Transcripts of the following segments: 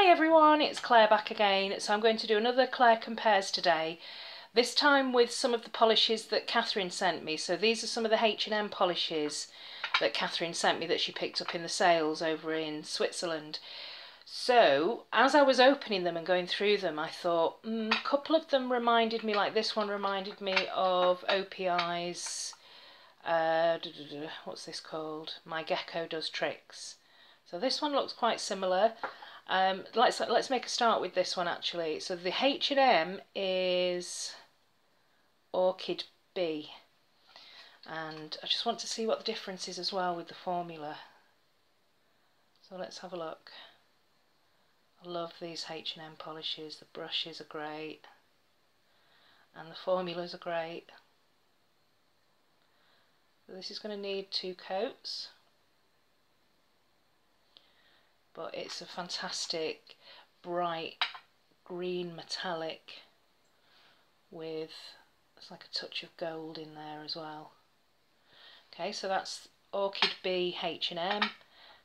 everyone, it's Claire back again. So I'm going to do another Clare Compares today, this time with some of the polishes that Catherine sent me. So these are some of the H&M polishes that Catherine sent me that she picked up in the sales over in Switzerland. So as I was opening them and going through them, I thought a couple of them reminded me, like this one reminded me of OPI's, what's this called? My Gecko Does Tricks. So this one looks quite similar. Let's make a start with this one actually. So the H&M is Orchid B, and I just want to see what the difference is as well with the formula. So let's have a look. I love these H&M polishes. The brushes are great and the formulas are great. So this is going to need 2 coats. But it's a fantastic bright green metallic with, it's like a touch of gold in there as well. Okay, so that's Orchid B H&M,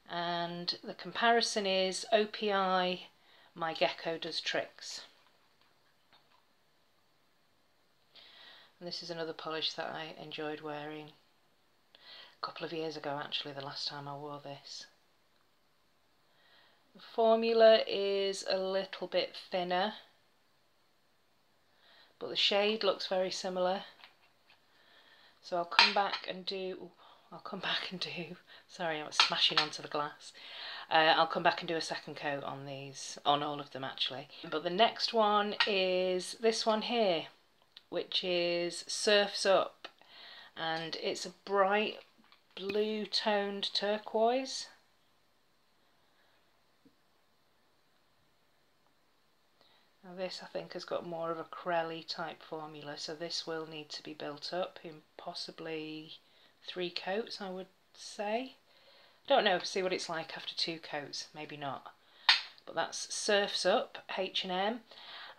and the comparison is OPI My Gecko Does Tricks. And this is another polish that I enjoyed wearing a couple of years ago actually, the last time I wore this. The formula is a little bit thinner, but the shade looks very similar. So I'll come back and do, sorry, I was smashing onto the glass. I'll come back and do a second coat on these, on all of them actually. But the next one is this one here, which is Surf's Up, and it's a bright blue toned turquoise. Now this I think has got more of a crelly type formula, so this will need to be built up in possibly 3 coats, I would say. Don't know, see what it's like after 2 coats, maybe not. But that's Surf's Up H&M,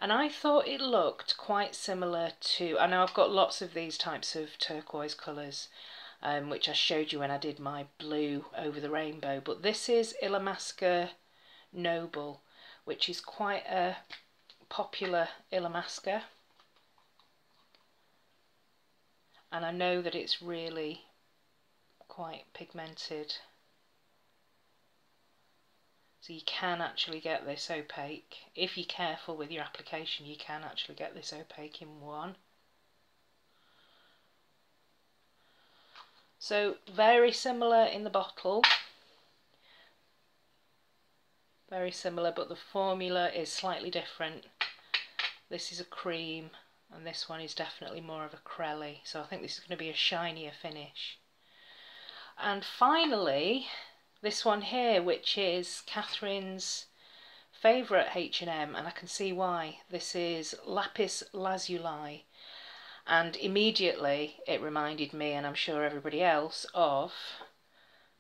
and I thought it looked quite similar to, I know I've got lots of these types of turquoise colours, which I showed you when I did my blue over the rainbow, but this is Illamasqua Noble, which is quite a popular Illamasqua, and I know that it's really quite pigmented, so you can actually get this opaque. If you're careful with your application, you can actually get this opaque in one. So very similar in the bottle, very similar, but the formula is slightly different. This is a cream and this one is definitely more of a crelly, so I think this is going to be a shinier finish. And finally this one here, which is Catherine's favourite H&M, and I can see why. This is Lapis Lazuli, and immediately it reminded me, and I'm sure everybody else, of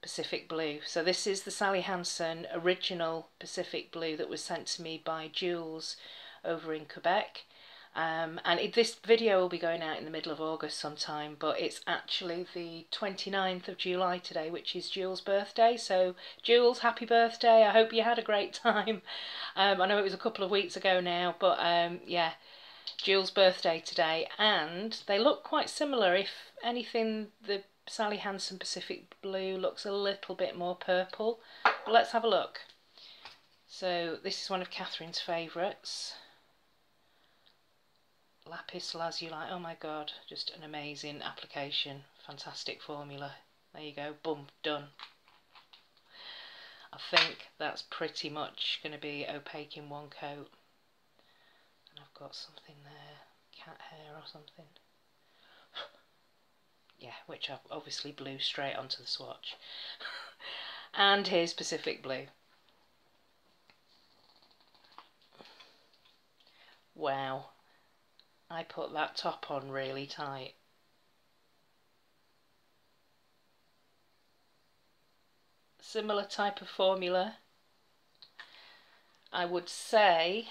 Pacific Blue. So this is the Sally Hansen original Pacific Blue that was sent to me by Jules over in Quebec, and this video will be going out in the middle of August sometime, but it's actually the 29th of July today, which is Jules' birthday. So Jules, happy birthday, I hope you had a great time. I know it was a couple of weeks ago now, but yeah, Jules' birthday today, and they look quite similar. If anything, the Sally Hansen Pacific Blue looks a little bit more purple, but let's have a look. So this is one of Catherine's favourites, Lapis Lazuli. Oh my god, just an amazing application, fantastic formula. There you go, boom, done. I think that's pretty much going to be opaque in one coat. And I've got something there, cat hair or something. Yeah, which I've obviously blew straight onto the swatch. And here's Pacific Blue. Wow, I put that top on really tight. Similar type of formula. I would say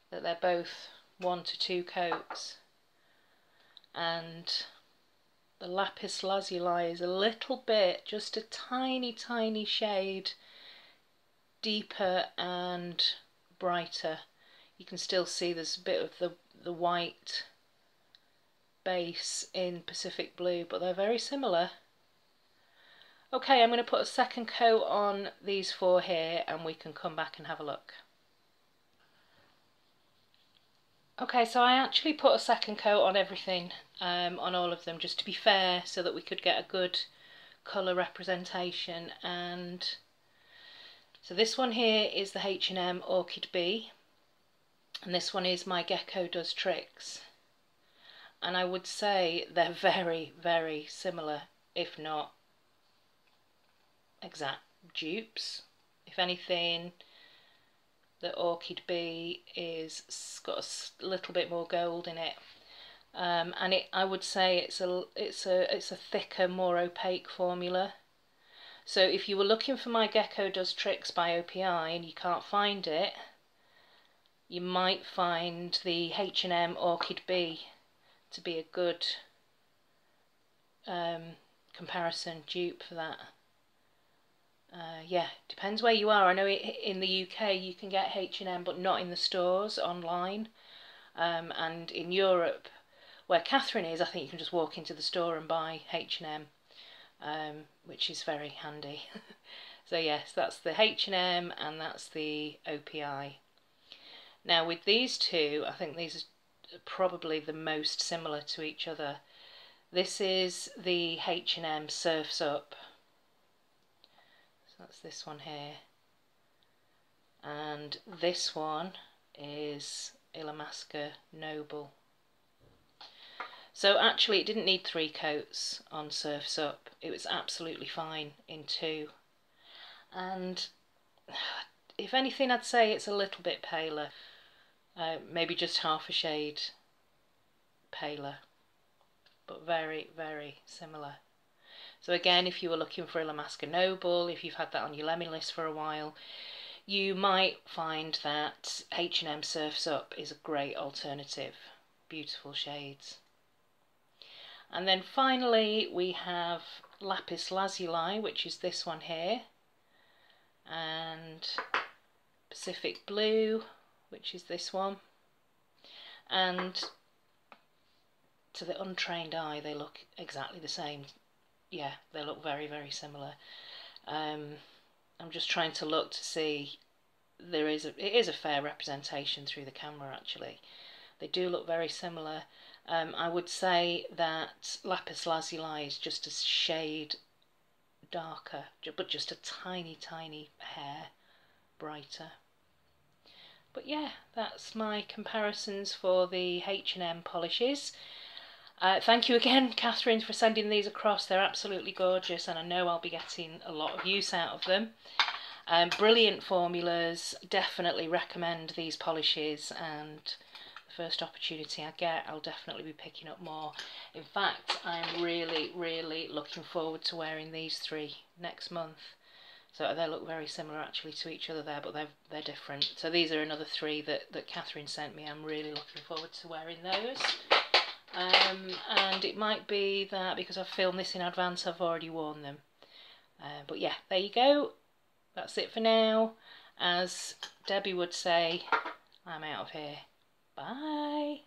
that they're both 1 to 2 coats, and the Lapis Lazuli is a little bit, just a tiny shade deeper and brighter. You can still see there's a bit of the white base in Pacific Blue, but they're very similar. Okay, I'm going to put a second coat on these 4 here and we can come back and have a look. Okay, so I actually put a second coat on everything, on all of them, just to be fair, so that we could get a good colour representation. And so this one here is the H&M Orchid Bee, and this one is my Gecko Does Tricks. And I would say they're very, very similar, if not exact dupes. If anything, the Orchid Bee is got a little bit more gold in it, and I would say it's a thicker, more opaque formula. So if you were looking for my Gecko Does Tricks by OPI and you can't find it, you might find the H&M Orchid Bee to be a good comparison dupe for that. Yeah, depends where you are. I know in the UK you can get H&M but not in the stores, online. And in Europe, where Catherine is, I think you can just walk into the store and buy H&M, which is very handy. So yes, that's the H&M and that's the OPI. Now with these two, I think these are probably the most similar to each other. This is the H&M Surfs Up. So that's this one here. And this one is Illamasqua Noble. So actually it didn't need 3 coats on Surfs Up. It was absolutely fine in 2. And if anything, I'd say it's a little bit paler. Maybe just half a shade paler. But very, very similar. So again, if you were looking for Illamasqua Noble, if you've had that on your lemon list for a while, you might find that H&M Surfs Up is a great alternative. Beautiful shades. And then finally we have Lapis Lazuli, which is this one here, and Pacific Blue, which is this one. And to the untrained eye they look exactly the same. Yeah, they look very, very similar. I'm just trying to look to see, it is a fair representation through the camera actually. They do look very similar. I would say that Lapis Lazuli is just a shade darker, but just a tiny, tiny hair brighter. But yeah, that's my comparisons for the H&M polishes. Thank you again, Catherine, for sending these across. They're absolutely gorgeous and I know I'll be getting a lot of use out of them. Brilliant formulas. Definitely recommend these polishes, and the first opportunity I get I'll definitely be picking up more. In fact, I'm really, really looking forward to wearing these 3 next month. So they look very similar actually to each other there, but they're different. So these are another 3 that Catherine sent me. I'm really looking forward to wearing those. And it might be that because I've filmed this in advance I've already worn them. But yeah, there you go. That's it for now. As Debbie would say, I'm out of here. Bye.